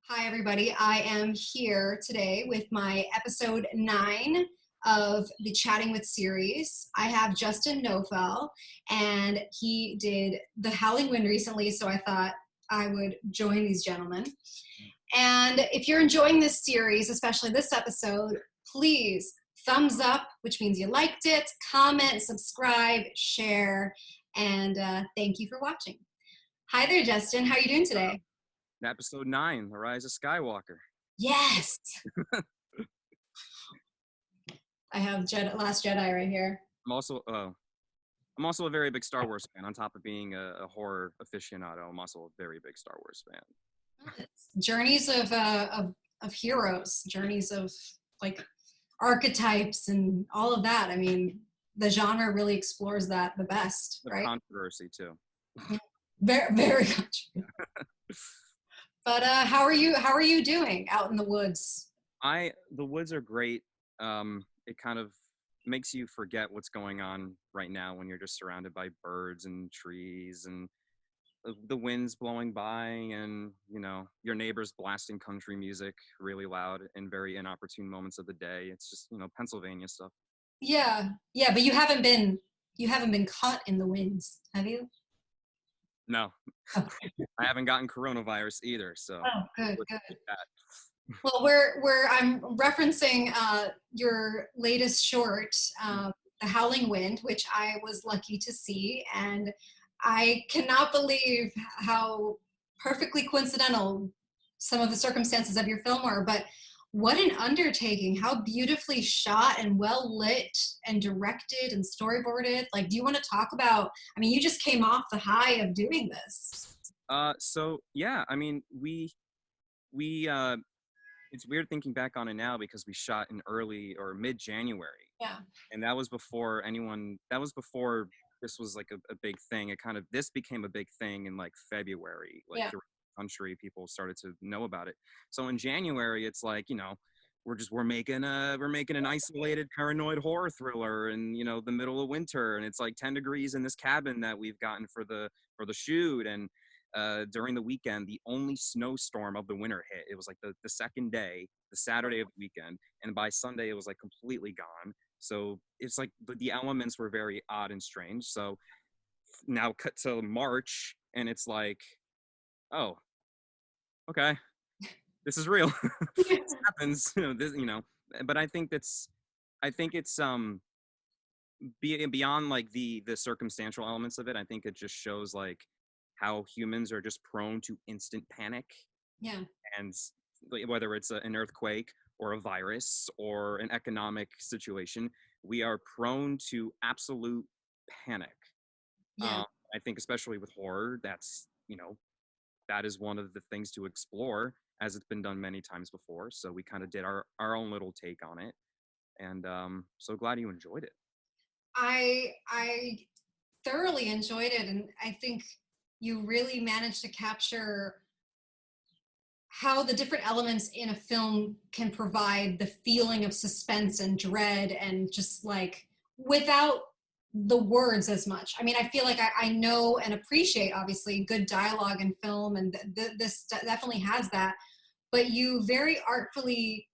Hi, everybody. I am here today with my episode 9 of the Chatting with series. I have Justin Knopfel, and he did the Howling Wind recently, so I thought I would join these gentlemen. And if you're enjoying this series, especially this episode, please thumbs up, which means you liked it, comment, subscribe, share, and thank you for watching. Hi there, Justin. How are you doing today? Episode 9, The Rise of Skywalker. Yes. I have Last Jedi right here. I'm also a very big Star Wars fan. On top of being a horror aficionado, I'm also a very big Star Wars fan. Journeys of heroes, journeys of like archetypes and all of that. I mean, the genre really explores that the best, The right? controversy too. Very, very controversial. But how are you doing out in the woods? The woods are great. It kind of makes you forget what's going on right now when you're just surrounded by birds and trees and the wind's blowing by and, your neighbors blasting country music really loud in very inopportune moments of the day. It's just, Pennsylvania stuff. Yeah. Yeah, but you haven't been caught in the winds, have you? No. Oh. I haven't gotten coronavirus either, so. Oh, good. Well, I'm referencing your latest short, The Howling Wind, which I was lucky to see, and I cannot believe how perfectly coincidental some of the circumstances of your film were, but what an undertaking, how beautifully shot and well lit and directed and storyboarded. Like, do you want to talk about, I mean, you just came off the high of doing this. So yeah, I mean, we it's weird thinking back on it now because we shot in early or mid-January. Yeah. And that was before this was like a big thing. This became a big thing in like February, like Yeah. throughout the country, people started to know about it. So in January, it's like, we're making an isolated paranoid horror thriller in, the middle of winter. And it's like 10 degrees in this cabin that we've gotten for the shoot. And during the weekend, the only snowstorm of the winter hit. It was like the second day, the Saturday of the weekend, and by Sunday it was like completely gone. So it's like the elements were very odd and strange. So now cut to March, and it's like, oh, okay, this is real. This happens, But I think it's beyond like the circumstantial elements of it. I think it just shows like how humans are just prone to instant panic. Yeah. And whether it's an earthquake or a virus or an economic situation, we are prone to absolute panic. Yeah. I think especially with horror, that is one of the things to explore, as it's been done many times before. So we kind of did our own little take on it. And so glad you enjoyed it. I thoroughly enjoyed it, and I think you really managed to capture how the different elements in a film can provide the feeling of suspense and dread, and just like without the words as much. I mean, I feel like I know and appreciate obviously good dialogue in film, and this definitely has that, but you very artfully,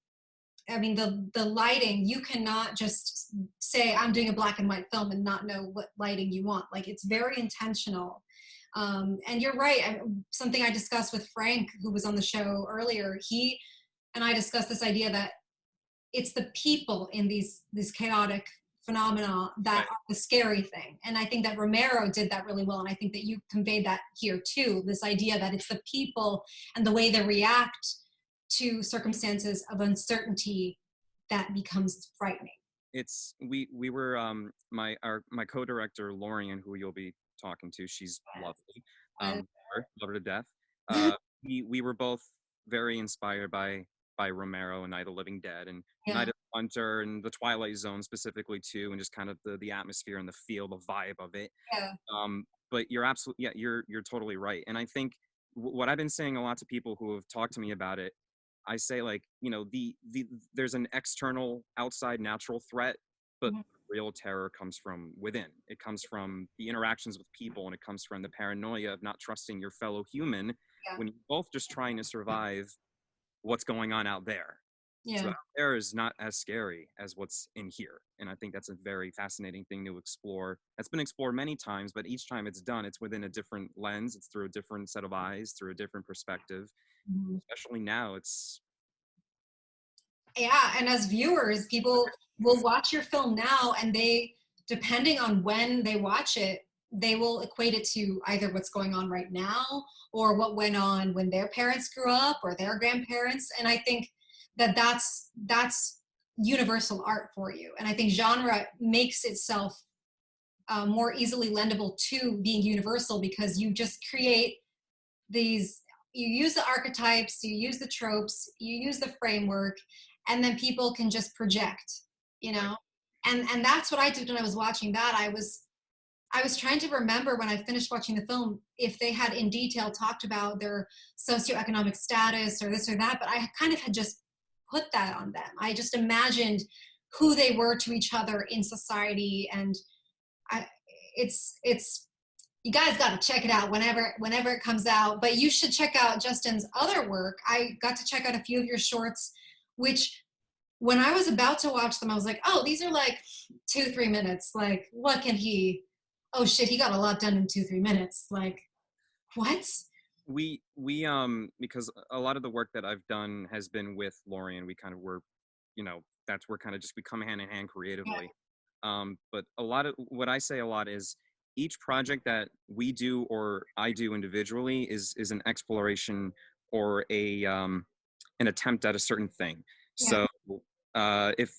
I mean, the lighting, you cannot just say, I'm doing a black and white film and not know what lighting you want. Like, it's very intentional. And you're right. Something I discussed with Frank, who was on the show earlier, he and I discussed this idea that it's the people in these chaotic phenomena that are the scary thing. And I think that Romero did that really well. And I think that you conveyed that here too, this idea that it's the people and the way they react to circumstances of uncertainty that becomes frightening. We were my co-director Lorian, who you'll be talking to, she's lovely, love her to death. We were both very inspired by Romero and Night of the Living Dead and Night of the Hunter and the Twilight Zone specifically too, and just kind of the atmosphere and the feel, the vibe of it. But you're you're totally right. And I think what I've been saying a lot to people who have talked to me about it, I say, like, there's an external outside natural threat, but real terror comes from within. It comes from the interactions with people, and it comes from the paranoia of not trusting your fellow human when you're both just trying to survive what's going on out there. So Yeah. out there is not as scary as what's in here. And I think that's a very fascinating thing to explore. That's been explored many times, but each time it's done, it's within a different lens. It's through a different set of eyes, through a different perspective. Mhm. Especially now, it's Yeah, and as viewers, people will watch your film now, and they, depending on when they watch it, they will equate it to either what's going on right now or what went on when their parents grew up or their grandparents. And I think that that's universal art for you. And I think genre makes itself more easily lendable to being universal, because you just create these, you use the archetypes, you use the tropes, you use the framework, and then people can just project, you know. And that's what I did when I was watching that. I was trying to remember when I finished watching the film if they had in detail talked about their socioeconomic status or this or that, but I kind of had just put that on them. I just imagined who they were to each other in society. And I, it's you guys got to check it out whenever it comes out. But you should check out Justin's other work. I got to check out a few of your shorts, which when I was about to watch them, I was like, oh, these are like 2-3 minutes. Like, what can he? Oh shit, he got a lot done in 2-3 minutes. Like, what? we because a lot of the work that I've done has been with Lorian. We kind of were, that's where kind of just we come hand in hand Yeah, creatively. But a lot of what I say a lot is each project that we do or I do individually is an exploration or a an attempt at a certain thing. yeah, So if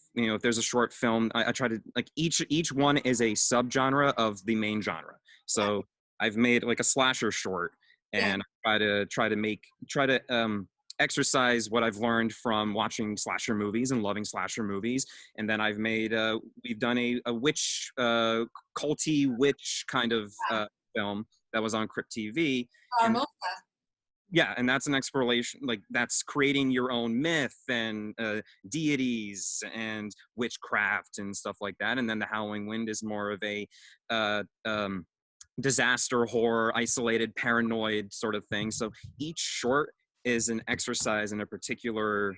there's a short film, I try to like each one is a subgenre of the main genre. yeah, So I've made like a slasher short, yeah. and I try to exercise what I've learned from watching slasher movies and loving slasher movies. And then we've done a witch culty witch kind of film that was on Crypt TV. And Armosa. yeah, and that's an exploration, like that's creating your own myth and deities and witchcraft and stuff like that. And then the Howling Wind is more of a uh, um, disaster horror, isolated, paranoid sort of thing. So each short is an exercise in a particular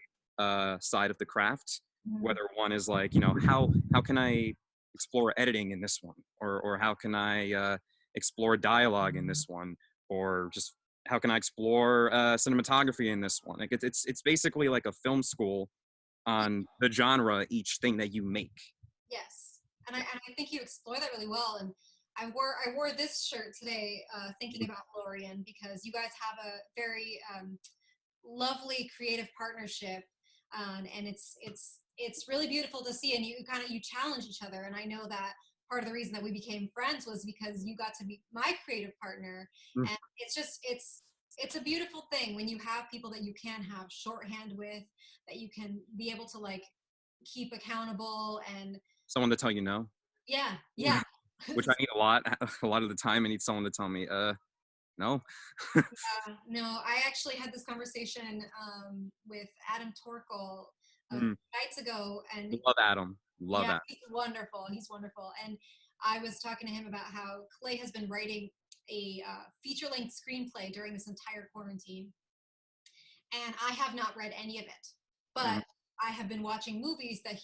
side of the craft. Mhm. Whether one is like, how can I explore editing in this one, or how can I explore dialogue in this one, or just how can I explore cinematography in this one? Like it's basically like a film school on the genre, each thing that you make. Yes, and I think you explore that really well. And I wore this shirt today, thinking about Lorian, because you guys have a very lovely creative partnership, and it's really beautiful to see. And you challenge each other. And I know that part of the reason that we became friends was because you got to be my creative partner. Mm. And it's a beautiful thing when you have people that you can have shorthand with, that you can be able to like keep accountable. And Someone to tell you no, yeah, yeah. which I need a lot. A lot of the time, I need someone to tell me, no. No, I actually had this conversation with Adam Torkel a few Mm. nights ago, and Love Adam. Love yeah, Adam. he's wonderful. He's wonderful. And I was talking to him about how Clay has been writing a feature-length screenplay during this entire quarantine, and I have not read any of it, Mm. but I have been watching movies that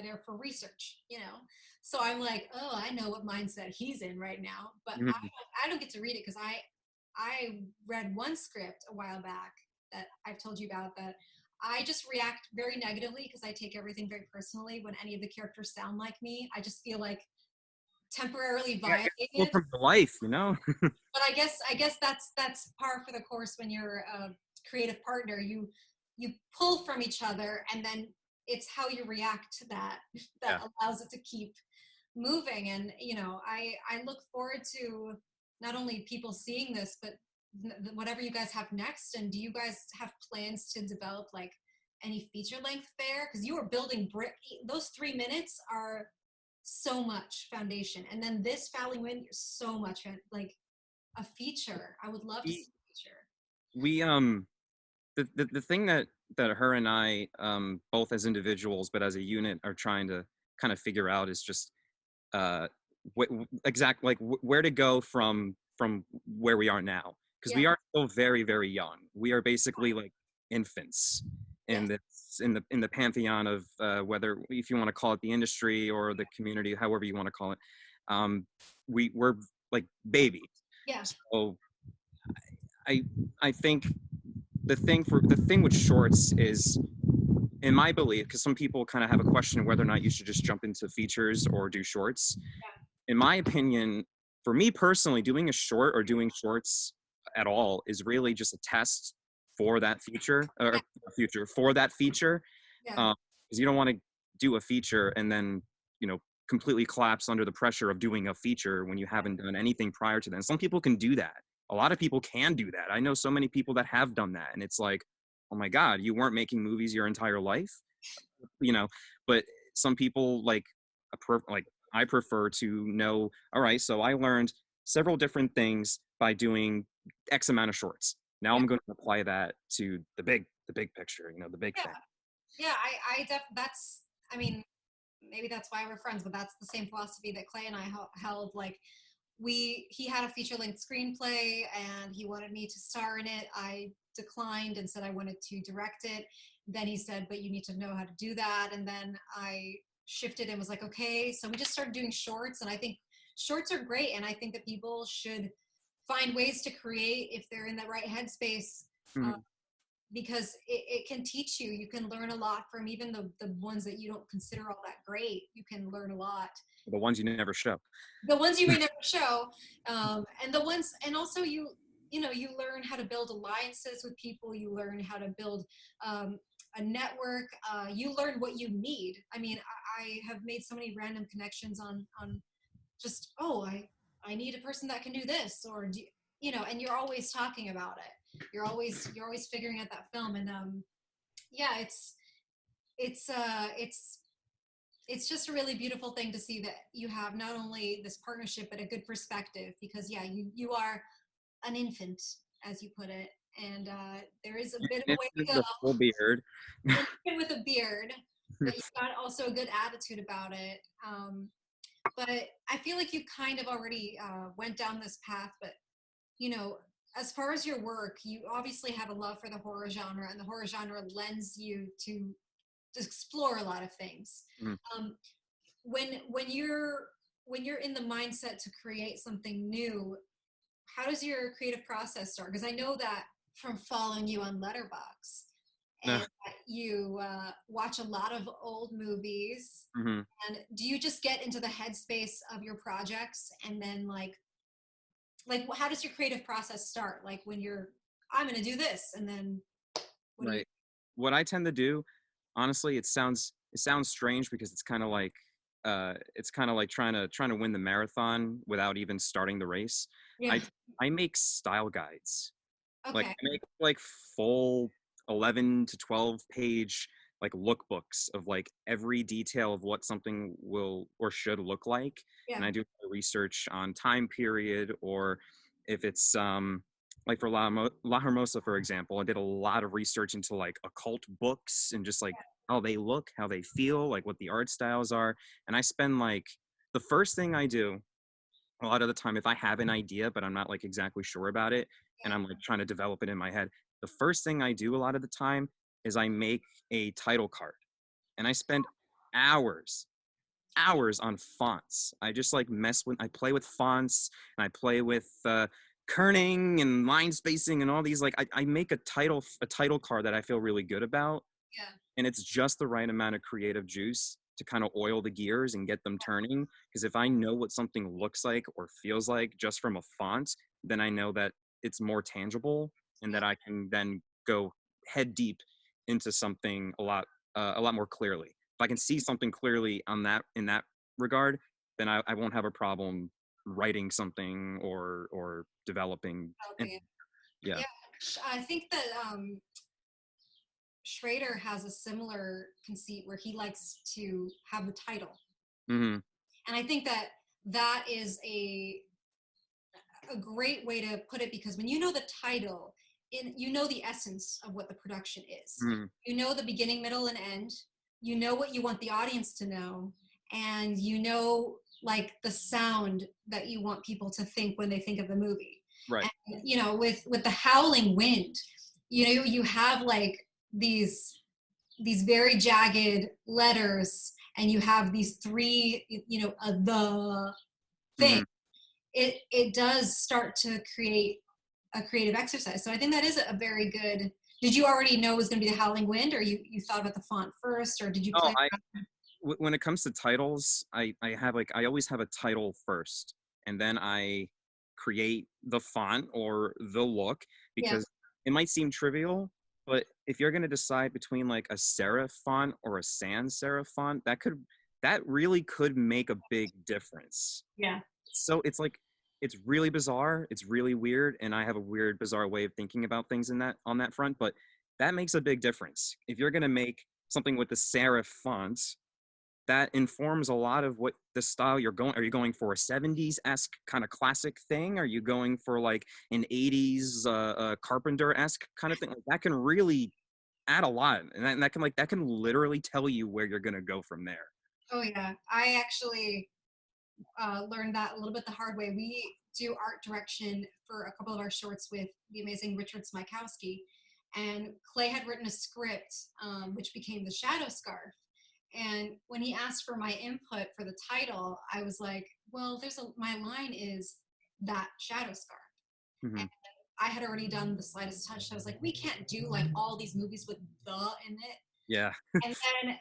are for research, you know. So I'm like, oh, I know what mindset he's in right now, but Mm. I don't get to read it, because I read one script a while back that I've told you about, that I just react very negatively because I take everything very personally when any of the characters sound like me. I just feel like temporarily Yeah, go violated. from your life, But I guess that's par for the course when you're a creative partner. You pull from each other, and then it's how you react to that that Yeah. allows it to keep moving. And I look forward to not only people seeing this, but whatever you guys have next. And do you guys have plans to develop like any feature length fare? Because you are building brick. Those 3 minutes are so much foundation, and then this Fouling Wind, you're so much like a feature. I would love to We see a feature. we the thing that her and I both as individuals but as a unit are trying to kind of figure out is just uh where to go from where we are now, because Yeah, we are still very very young. We are basically like infants in Yes. this in the pantheon of whether if you want to call it the industry or the community, however you want to call it. We're like babies. Yeah. So I I think the thing with shorts is, in my belief, because some people kind of have a question of whether or not you should just jump into features or do shorts. In my opinion, for me personally, doing a short or doing shorts at all is really just a test for that feature or future for that feature. Yeah. Because you don't want to do a feature and then, you know, completely collapse under the pressure of doing a feature when you haven't done anything prior to that. And some people can do that. A lot of people can do that. I know so many people that have done that, and it's like, oh my God, you weren't making movies your entire life, you know. But some people like I prefer to know, all right, so I learned several different things by doing X amount of shorts. Now Yeah. I'm going to apply that to the big picture, you know, the big Yeah. thing. Yeah. That's, I mean, maybe that's why we're friends, but that's the same philosophy that Clay and I held. Like, he had a feature-length screenplay and he wanted me to star in it. I declined and said I wanted to direct it. Then he said, but you need to know how to do that. And then I shifted and was like, okay. So we just started doing shorts, and I think shorts are great. And I think that people should find ways to create if they're in the right headspace. Uh, Mhm. because it can teach you. You can learn a lot from even the ones that you don't consider all that great. You can learn a lot. The ones you never show. The ones you may never show, and the ones, and also you know, you learn how to build alliances with people. You learn how to build a network. You learn what you need. I mean, I have made so many random connections on just, oh, I need a person that can do this, or do you know, and you're always talking about it. You're always figuring out that film. And yeah, it's uh it's it's just a really beautiful thing to see that you have not only this partnership but a good perspective, because yeah, you are an infant, as you put it, and there is a bit of a It way to is go. a full beard. And even with a beard, but you've got also a good attitude about it. But I feel like you kind of already went down this path. But you know, as far as your work, you obviously have a love for the horror genre, and the horror genre lends you to explore a lot of things. Mhm. Um, when you're in the mindset to create something new, how does your creative process start? Because I know that from following you on Letterboxd, Uh, and that you watch a lot of old movies. mhm. And do you just get into the headspace of your projects, and then like how does your creative process start? Like when you're, I'm going to do this, and then what do you? Right. What I tend to do, honestly, it sounds strange because it's kind of like trying to win the marathon without even starting the race. Yeah. I I make style guides. Like Okay. I make like full 11 to 12 page like lookbooks of like every detail of what something will or should look like. Yeah. And I do research on time period, or if it's like for La Hermosa, for example, I did a lot of research into like occult books and just like how they look, how they feel, like what the art styles are. And I spend like the first thing I do a lot of the time, if I have an idea but I'm not like exactly sure about it and I'm like trying to develop it in my head, the first thing I do a lot of the time is I make a title card, and I spend hours on fonts. I just like I play with fonts, and I play with kerning and line spacing and all these, like I make a title card that I feel really good about, Yeah. and it's just the right amount of creative juice to kind of oil the gears and get them turning. Because if I know what something looks like or feels like just from a font, then I know that it's more tangible, and Yeah. that I can then go head deep into something a lot more clearly. If I can see something clearly on that in that regard, then I won't have a problem writing something or developing. And Developing it. yeah. Yeah. I think that Schrader has a similar conceit where he likes to have the title. Hmm. And I think that that is a great way to put it, because when you know the title, you know the essence of what the production is. Hmm. You know the beginning, middle, and end. You know what you want the audience to know, and you know like the sound that you want people to think when they think of the movie. Right. And you know, with the Howling Wind, you have like these very jagged letters, and you have these three, the thing. Hmm. It does start to create a creative exercise. So I think that is a very good. Did you already know it was going to be the Howling Wind, or you thought about the font first, or did you Oh, play around? when it comes to titles, I have like I always have a title first, and then I create the font or the look, Yeah. because it might seem trivial, but if you're gonna decide between like a serif font or a sans serif font, that really could make a big difference. Yeah. So it's like it's really bizarre, it's really weird, and I have a weird, bizarre way of thinking about things in that on that front, but that makes a big difference. If you're gonna make something with the serif font, that informs a lot of what the style you're going. Are you going for a 70s-esque kind of classic thing? Are you going for like an 80s Carpenter-esque kind of thing? Like, that can really add a lot, and that can literally tell you where you're gonna go from there. Oh yeah. I actually learned that a little bit the hard way. We do art direction for a couple of our shorts with the amazing Richard Smykowski, and Clay had written a script, which became the Shadow Scarf. And when he asked for my input for the title, I was like, "Well, my line is that Shadow Scarf." And Hmm. I had already done the slightest touch. So I was like, "We can't do like all these movies with the in it." Yeah.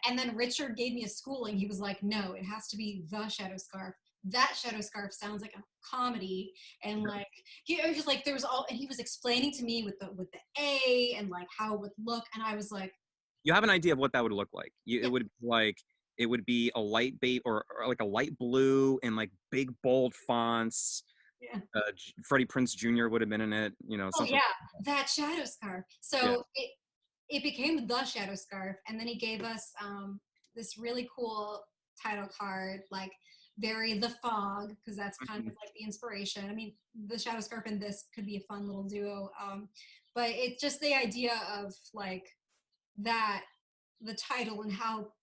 And then Richard gave me a schooling. He was like, "No, it has to be the Shadow Scarf. That Shadow Scarf sounds like a comedy." And like he was just like there was all, and he was explaining to me with the A and like how it would look, and I was like, You have an idea of what that would look like. yeah, It would be a light bait, or like a light blue and like big bold fonts. yeah. Freddie Prince Jr. would have been in it, Oh something. yeah, that Shadow Scarf. Yeah. So it became the Shadow Scarf, and then he gave us this really cool title card, like very the fog, because that's kind Mhm. of like the inspiration. I mean, the Shadow Scarf and this could be a fun little duo, but it's just the idea of like that the title and how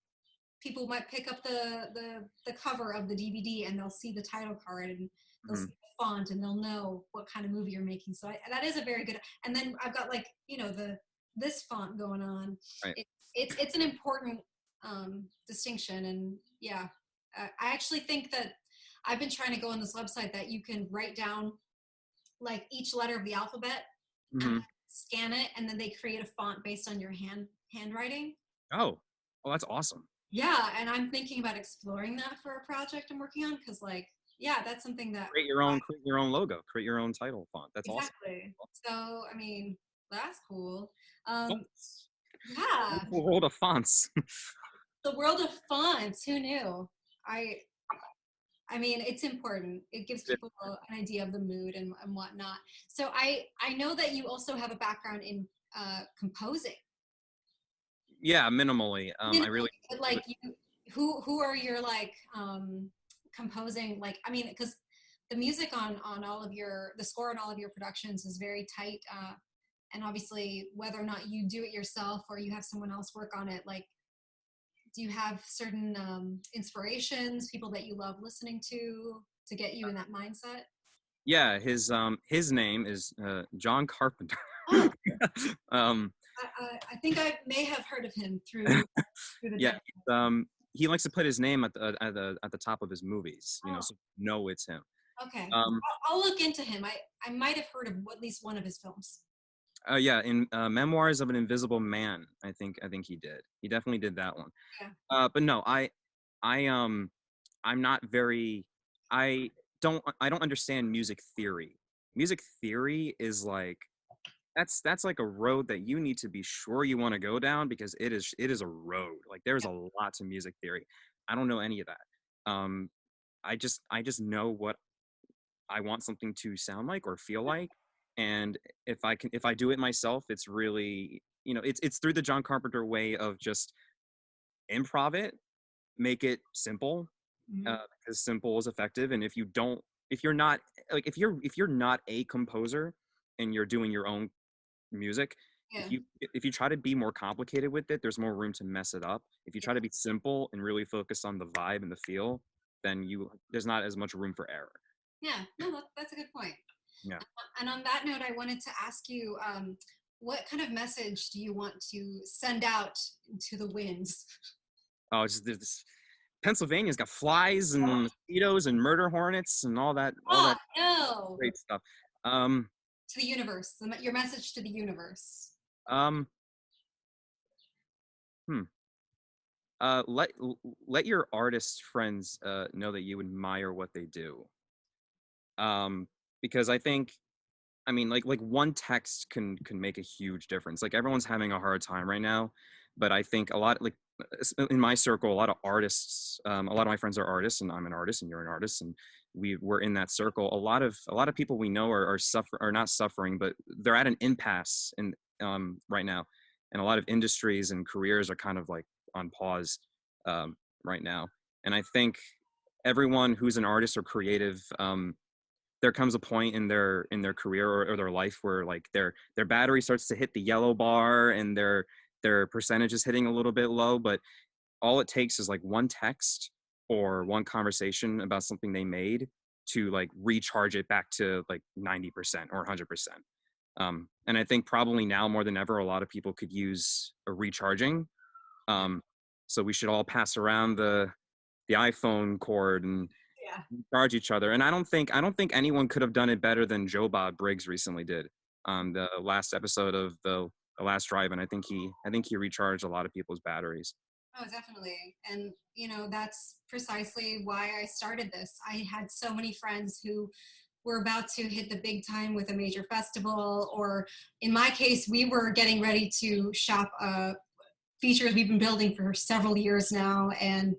people might pick up the cover of the DVD and they'll see the title card and they'll see Mhm. the font and they'll know what kind of movie you're making. So that is a very good. And then I've got like the this font going on. Right. It's an important distinction. And yeah, I actually think that I've been trying to go on this website that you can write down like each letter of the alphabet and Hmm. scan it, and then they create a font based on your handwriting. Oh, well, that's awesome. Yeah, and I'm thinking about exploring that for a project I'm working on, because like yeah, that's something that Create your own logo, create your own title font. That's awesome. exactly. So I mean, that's cool. Um Fonts. yeah, Wonderful world of fonts. the world of fonts, who knew? I I mean, it's important. It gives people an idea of the mood and whatnot. So I know that you also have a background in composing. Yeah, minimally. I really. Minimally, but like who are your like composing, like I mean, because the music on all of your the score on all of your productions is very tight, and obviously whether or not you do it yourself or you have someone else work on it, like do you have certain inspirations, people that you love listening to get you in that mindset? Yeah, his name is John Carpenter. Oh, um, I think I may have heard of him through the yeah, decade. he likes to put his name at the top of his movies, Oh, so you know it's him. okay. Um, I'll look into him. I might have heard of at least one of his films. yeah, in Memoirs of an Invisible Man, I think he did. He definitely did that one. Yeah. But no, I I'm not very I don't understand music theory. Music theory is like that's like a road that you need to be sure you want to go down, because it is a road. Like, there's a lot to music theory. I don't know any of that. I just know what I want something to sound like or feel like, and if I do it myself, it's really, it's through the John Carpenter way of just improv it, make it simple, Mhm. because simple is effective. And if you're not if you're not a composer and you're doing your own music, Yeah. if you try to be more complicated with it, there's more room to mess it up. If you Yeah. try to be simple and really focus on the vibe and the feel, then you there's not as much room for error. Yeah. No, that's a good point. Yeah. And on that note, I wanted to ask you, what kind of message do you want to send out to the winds? Oh, it's just, there's this Pennsylvania's got flies and mosquitoes and murder hornets and all Oh that no! great stuff. Um, To the universe, your message to the universe. um, hmm. Let your artist friends know that you admire what they do. Because I mean, like one text can make a huge difference. Like everyone's having a hard time right now, but I think a lot, like in my circle, a lot of artists, a lot of my friends are artists, and I'm an artist, and you're an artist, and we're in that circle. A lot of people we know are not suffering, but they're at an impasse in right now, and a lot of industries and careers are kind of like on pause right now. And I think everyone who's an artist or creative, there comes a point in their career or their life where like their battery starts to hit the yellow bar and their percentage is hitting a little bit low, but all it takes is like one text or one conversation about something they made to like recharge it back to like 90% or 100%. And I think probably now more than ever, a lot of people could use a recharging. So we should all pass around the iPhone cord and Yeah. charge each other. And I don't think anyone could have done it better than Joe Bob Briggs recently did on the last episode of the last drive-in. I think he recharged a lot of people's batteries. Oh, definitely. And, that's precisely why I started this. I had so many friends who were about to hit the big time with a major festival, or in my case, we were getting ready to shop features we've been building for several years now. And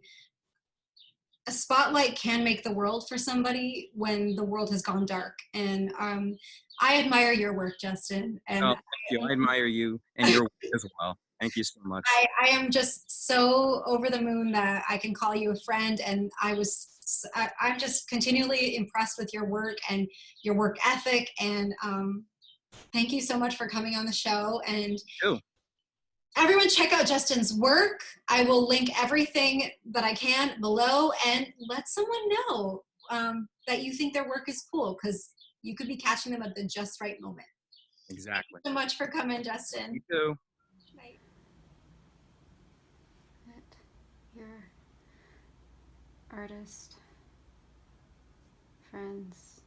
a spotlight can make the world for somebody when the world has gone dark. And I admire your work, Justin. Oh, And thank you. I admire you and your work as well. Thank you so much. I am just so over the moon that I can call you a friend. And I'm just continually impressed with your work and your work ethic. And thank you so much for coming on the show. And Too. everyone check out Justin's work. I will link everything that I can below, and let someone know that you think their work is cool, because you could be catching them at the just right moment. Exactly. Thank you so much for coming, Justin. You too. Bye. Let your artist friends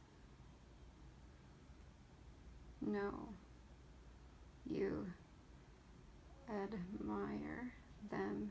know you admire them